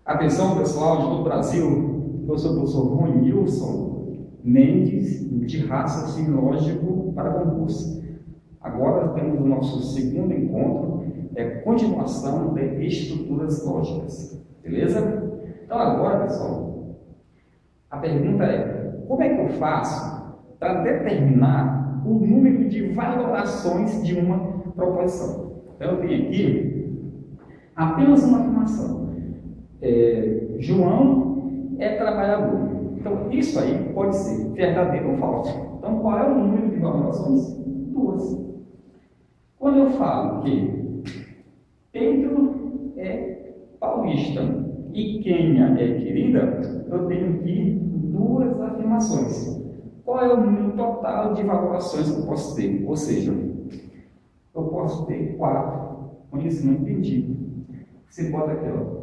Atenção, pessoal de todo o Brasil, eu sou o professor Ronilson Mendes, de raciocínio lógico para concurso. Agora temos o nosso segundo encontro, continuação de estruturas lógicas, beleza? Então agora, pessoal, a pergunta é, como é que eu faço para determinar o número de valorações de uma proposição? Então eu tenho aqui apenas uma afirmação. João é trabalhador. Então, isso aí pode ser verdadeiro ou falso. Então, qual é o número de valorações? 2. Quando eu falo que Pedro é paulista e Quênia é querida, eu tenho aqui 2 afirmações. Qual é o número total de valorações que eu posso ter? Ou seja, eu posso ter 4. Com isso, não entendi. Você bota aqui, ó.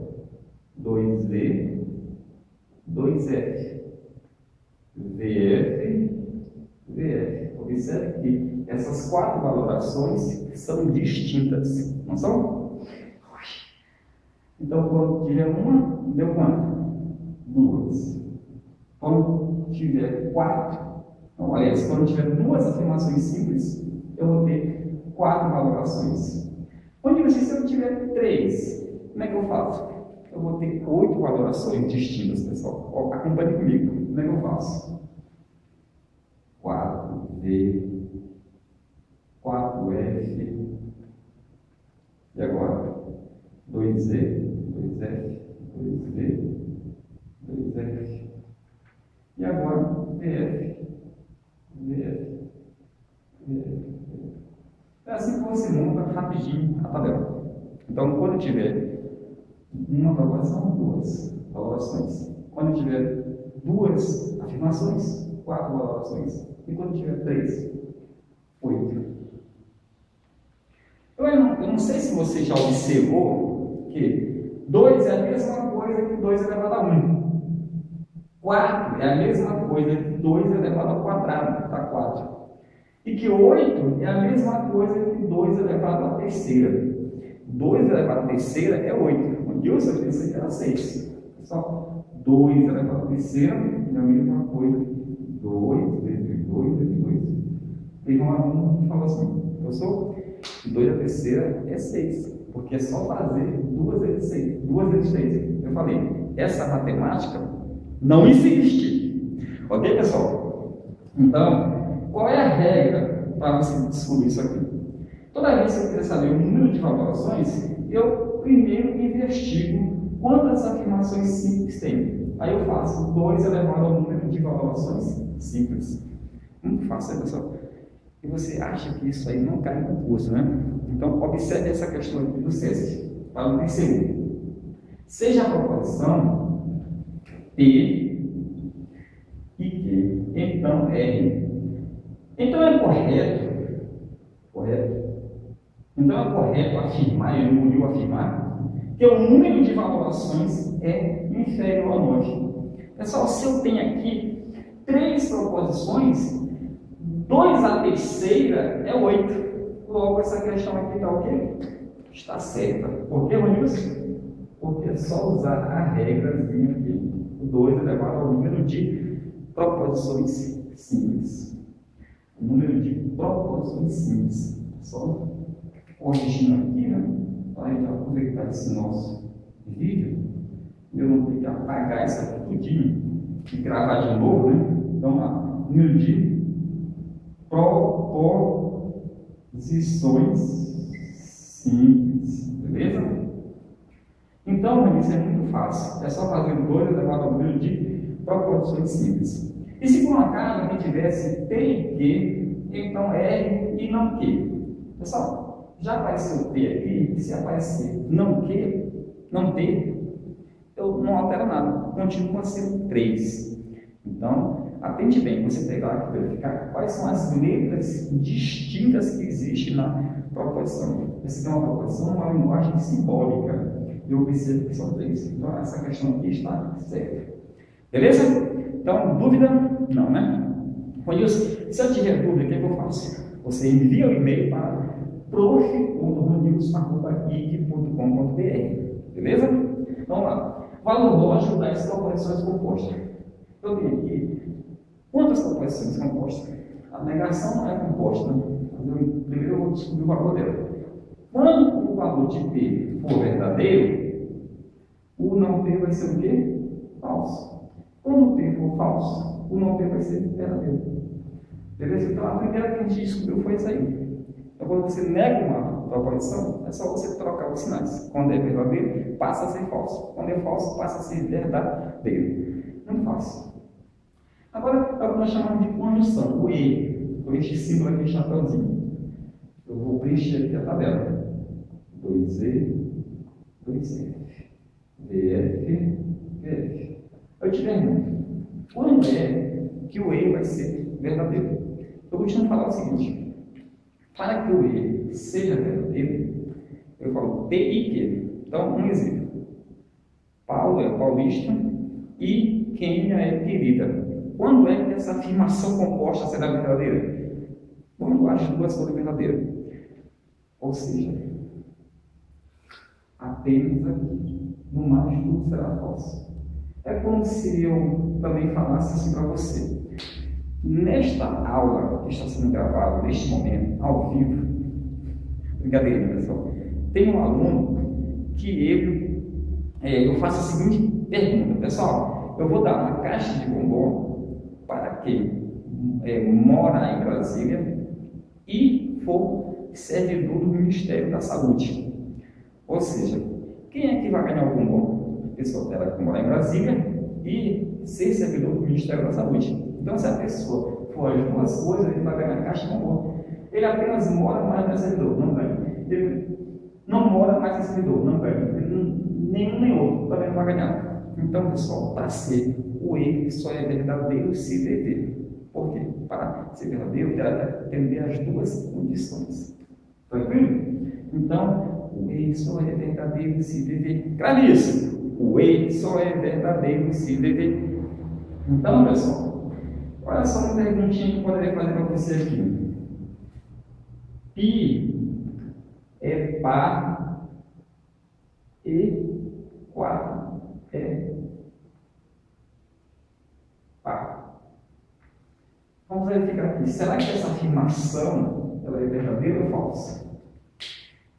2V, 2F, VF, VF. Observe que essas 4 valorações são distintas, não são? Então, quando tiver uma, deu quanto? 2. Quando tiver 4, então, aliás, quando tiver 2 afirmações simples, eu vou ter 4 valorações. Se eu tiver 3, como é que eu faço? Eu vou ter 8 valorações distintas, pessoal. Acompanhe comigo. Como é que eu faço? 4V, 4F, e agora 2E, 2F, 2V, 2F, e agora VF, VF, VF. É assim que você monta rapidinho a tabela. Então, quando tiver uma valoração, 2 valorações. Quando tiver 2 afirmações, 4 valorações. E quando tiver 3, 8. Eu não sei se você já observou que 2 é a mesma coisa que 2 elevado a 1. 4 é a mesma coisa que 2 elevado ao quadrado, dá 4. E que 8 é a mesma coisa que 2 elevado à terceira. 2 elevado à terceira é 8. Eu só pensei que era 6. Só 2 elevado à terceira é a mesma coisa que 2 vezes 2 vezes 2. Teve um aluno que falou assim, professor, 2 à terceira é 6, porque é só fazer 2 vezes 6, 2 vezes 6. Eu falei, essa matemática não existe. Ok, pessoal? Então, qual é a regra para você descobrir isso aqui? Toda vez que eu queria saber o número de valorações, eu primeiro investigo quantas afirmações simples tem. Aí eu faço 2 elevado ao número de valorações simples. Muito fácil, pessoal? E você acha que isso aí não cai em concurso, né? Então, observe essa questão aqui do SESC, para o terceiro. Seja a proposição P e Q, então R. Então é correto? Então é correto afirmar, eu não vou afirmar, que o número de valorações é inferior a 9. Pessoal, se eu tenho aqui 3 proposições, 2 à terceira é 8. Logo, essa questão aqui está o quê? Está certa. Por que, Ronilson? Porque é só usar a regrazinha aqui. 2 elevado ao número de proposições simples. O número de proposições simples. Só corrigindo aqui, né? Para a gente aproveitar esse nosso vídeo, eu não tenho que apagar isso aqui tudinho e gravar de novo, né? Então, lá, número de proposições simples, beleza? Então, isso é muito fácil. É só fazer 2 elevado ao número de proposições simples. E se por um acaso a gente tivesse P e Q, então R e não Q. Pessoal, já apareceu P aqui, e se aparecer não Q, não T, eu não altero nada, continua sendo 3. Então, atente bem, você pegar aqui, verificar quais são as letras distintas que existem na proposição. Essa é uma proposição, uma linguagem simbólica. Eu observo que são 3. Então, essa questão aqui está certa. Beleza? Então, dúvida? Não, né? Ronilson, se eu tiver dúvida, o que eu faço? Você envia o e-mail para prof.ronilson@ig.com.br. Beleza? Vamos lá. Valor lógico das proposições compostas. Eu tenho aqui quantas proposições compostas? A negação não é composta, né? Primeiro eu vou descobrir o valor dela. Quando o valor de P for verdadeiro, o não P vai ser o quê? Falso. Quando o P for falso, o não P vai ser verdadeiro. Beleza? Então a primeira que a gente descobriu foi isso aí. Então quando você nega uma proposição, é só você trocar os sinais. Quando é verdadeiro, passa a ser falso. Quando é falso, passa a ser verdadeiro. Muito fácil. Agora é o que nós chamamos de conjunção, o E, com este símbolo aqui, chapéuzinho. Eu vou preencher aqui a tabela. 2E, 2F, VF, VF. Eu te pergunto, quando é que o E vai ser verdadeiro? Eu costumo falar o seguinte, para que o E seja verdadeiro, eu falo P e Q. Então, um exemplo. Paulo é paulista e Quênia é querida. Quando é que essa afirmação composta será verdadeira? Quando as duas forem verdadeiras. Ou seja, apenas aqui, no mais tudo será falso. É como se eu também falasse assim para você. Nesta aula que está sendo gravada, neste momento, ao vivo, brincadeira, pessoal, tem um aluno que eu faço a seguinte pergunta, pessoal, eu vou dar uma caixa de bombom para quem mora em Brasília e for servidor do Ministério da Saúde. Ou seja, quem é que vai ganhar o bombom? A pessoa terá que morar em Brasília e ser servidor do Ministério da Saúde. Então, se a pessoa for as duas coisas, ele vai ganhar a caixa de bombom. Ele apenas mora, mas não é servidor, não ganha. Ele não mora, mas é servidor, não ganha. Nenhum nem outro também não vai ganhar. Então, pessoal, para ser o E só é verdadeiro se dever. Por quê? Para ser verdadeiro, terá que atender as duas condições. Tranquilo? Então, o E só é verdadeiro se dever. Grave isso! O E só é verdadeiro se dever. Então, pessoal, olha só uma perguntinha que eu poderia fazer para você aqui. Pi é par e 4 é par. Vamos verificar aqui. Será que essa afirmação ela é verdadeira ou falsa?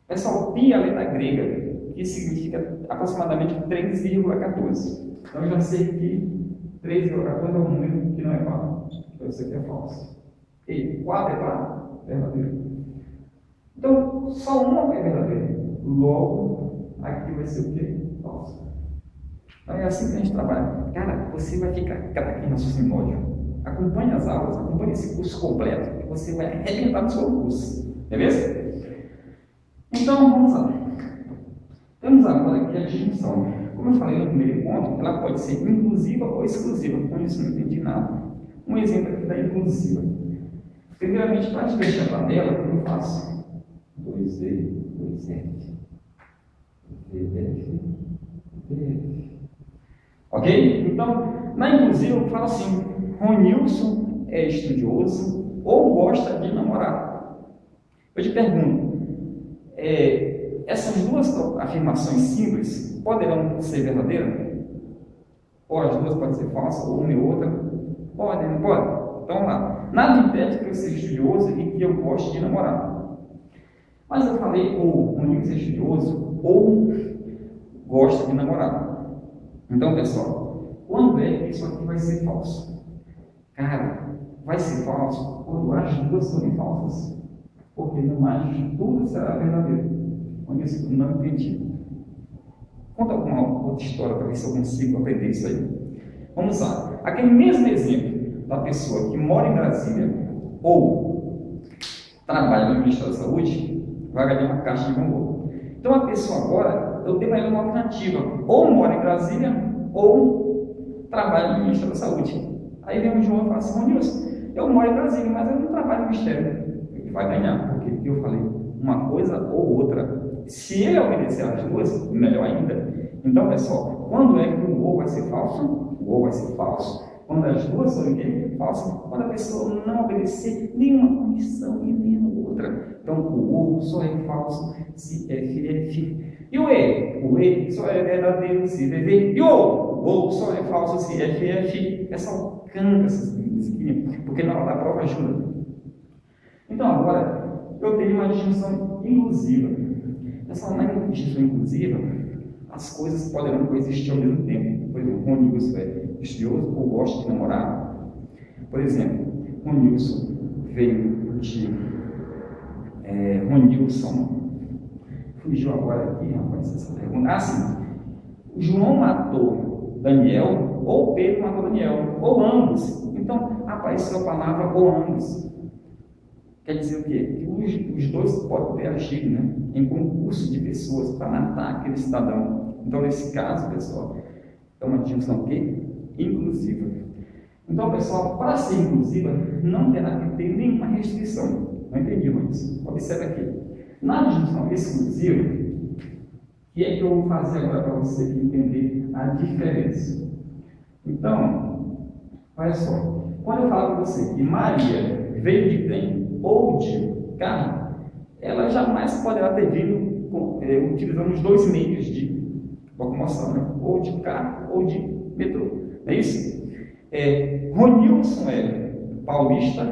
Pessoal, pi é a letra grega, que significa aproximadamente 3,14. Então eu já sei que 3,14 é um número que não é par. Então isso aqui é falso. E 4 é par? Verdadeiro. Então, só uma é verdadeira. Logo, aqui vai ser o quê? Falso. Então é assim que a gente trabalha. Cara, você vai ficar craque em raciocínio lógico. Acompanhe as aulas, acompanhe esse curso completo, que você vai arrebentar no seu curso. Beleza? Então, vamos lá. Temos agora aqui a disjunção. Como eu falei no primeiro ponto, ela pode ser inclusiva ou exclusiva. Com isso, não entendi nada. Um exemplo aqui da inclusiva. Primeiramente, para te deixar a tabela, o que eu faço? 2E, 2F, VF, VF. Ok? Então, na inclusiva, eu falo assim: Ronilson é estudioso ou gosta de namorar. Eu te pergunto, essas duas afirmações simples poderão ser verdadeiras? Ou as duas podem ser falsas, ou uma e outra? Podem, não podem? Então, vamos lá. Nada impede que eu seja estudioso e que eu goste de namorar. Mas eu falei ou Ronilson é estudioso ou gosta de namorar. Então, pessoal, quando é que isso aqui vai ser falso? Cara, vai ser falso quando as duas forem falsas. Porque no mais tudo será verdadeiro. Com isso, não entendi. Conta alguma outra história para ver se eu consigo aprender isso aí. Vamos lá. Aquele mesmo exemplo da pessoa que mora em Brasília ou trabalha no Ministério da Saúde vai ganhar uma caixa de bombom. Então a pessoa agora, eu tenho uma alternativa. Ou mora em Brasília ou trabalha no Ministério da Saúde. Aí vem o João e fala assim: Ronilson, eu moro em Brasília, mas eu não trabalho no Ministério. Ele vai ganhar, porque eu falei uma coisa ou outra. Se ele obedecer às duas, melhor ainda. Então, pessoal, quando é que o ou vai ser falso? O ou vai ser falso. Quando as duas forem falsas, quando a pessoa não obedecer nenhuma condição e nem outra. Então, o ou só é falso se F é F. E o E só é verdadeiro se VV. E o ou só é falso se F é F. Pessoal, canta essas musiquinhas, porque na hora da prova ajuda. Então, agora, eu tenho uma distinção inclusiva. Pessoal, na distinção inclusiva, as coisas poderão coexistir ao mesmo tempo. Por exemplo, Ronilson é estudioso ou gosta de namorar. Por exemplo, Ronilson veio de Ronilson. Fugiu agora aqui, rapaz, essa pergunta. Ah, sim. João matou Daniel, ou Pedro matou Daniel, ou ambos. Então, apareceu a palavra ou ambos. Quer dizer o quê? Que os dois podem ter agido, né, em concurso de pessoas para matar aquele cidadão. Então, nesse caso, pessoal, é uma distinção o quê? Inclusiva. Então, pessoal, para ser inclusiva, não terá que ter nenhuma restrição. Não entendi isso? Observe aqui. Na distinção exclusiva, o que é que eu vou fazer agora para você entender a diferença? Então, olha só. Quando eu falo para você que Maria veio de trem ou de carro, ela jamais poderá ter vindo utilizando os dois meios de locomoção, né? Ou de carro ou de metrô. Não é isso? Ronilson é paulista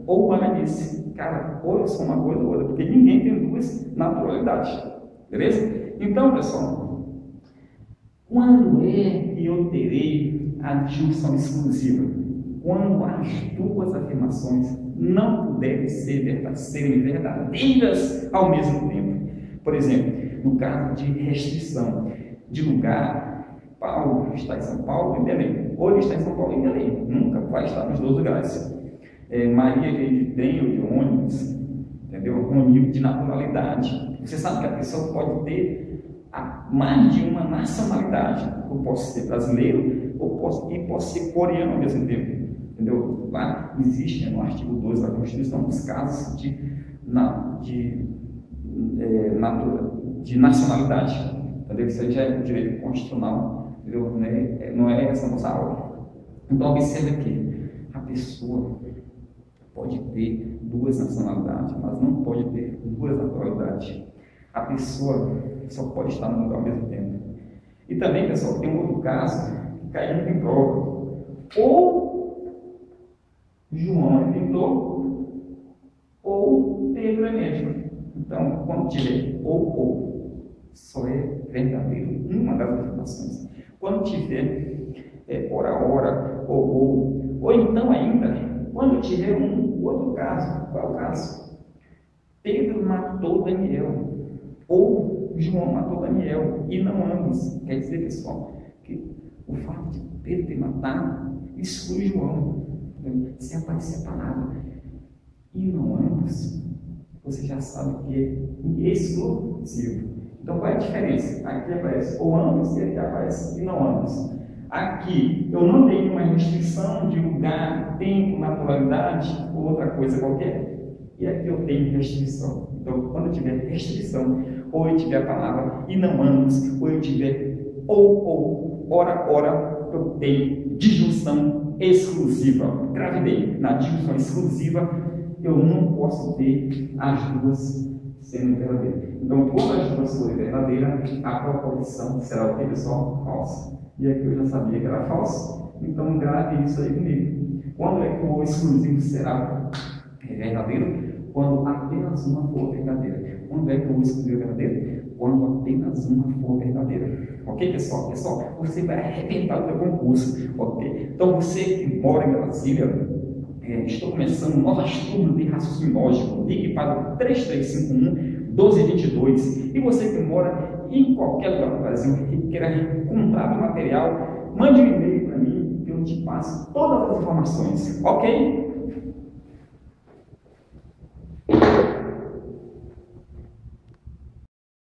ou maranhense. Cara, ou eu sou uma coisa ou outra, porque ninguém tem duas naturalidades. Beleza? Então, pessoal, quando é que eu terei a disjunção exclusiva? Quando as duas afirmações não puderem serem verdadeiras ao mesmo tempo. Por exemplo, no caso de restrição de lugar, Paulo está em São Paulo e Belém, ou ele está em São Paulo e Belém, nunca vai estar nos dois lugares. Maria veio de trem ou de ônibus, entendeu? Um nível de naturalidade. Você sabe que a pessoa pode ter mais de uma nacionalidade. Eu posso ser brasileiro e posso ser coreano ao mesmo tempo. Entendeu? Lá existe, no artigo 2 da Constituição, os casos de nacionalidade. Entendeu? Isso aí já é um direito constitucional. Entendeu? Não é essa nossa aula. Então, observe aqui. A pessoa pode ter duas nacionalidades, mas não pode ter duas naturalidades. A pessoa só pode estar no lugar ao mesmo tempo. E também, pessoal, tem um outro caso que cai muito em prova. Ou João é pintor, ou Pedro é médico. Então, quando tiver ou, só é verdadeiro uma das afirmações. Quando tiver ora, ou então ainda, quando tiver um outro caso, qual é o caso? Pedro matou Daniel, ou João matou Daniel, e não ambos. Quer dizer, pessoal, que o fato de Pedro ter matado exclui João. Se aparecer a palavra e não ambos, você já sabe que é exclusivo. Então, qual é a diferença? Aqui aparece ou ambos e aqui aparece e não ambos. Aqui eu não tenho uma restrição de lugar, tempo, naturalidade ou outra coisa qualquer. E aqui eu tenho restrição. Então, quando eu tiver restrição, ou eu tiver a palavra e não ambos, ou eu tiver ou, ora, eu tenho disjunção exclusiva. Grave bem, na disjunção exclusiva, eu não posso ter as duas sendo verdadeiras. Então, quando as duas forem verdadeiras, a proposição será o que, pessoal? Falsa. E aqui eu já sabia que era falso, então grave isso aí comigo. Quando é que o exclusivo será verdadeiro? Quando apenas uma for verdadeira. Quando é que o exclusivo é verdadeiro? Quando apenas uma for verdadeira. Ok, pessoal? Pessoal, você vai arrebentar do seu concurso. Ok? Então, você que mora em Brasília, estou começando novas turmas de raciocínio lógico. Ligue para o 3351-1222. E você que mora em qualquer lugar do Brasil e queira comprar o material, mande um e-mail para mim que eu te passo todas as informações. Ok?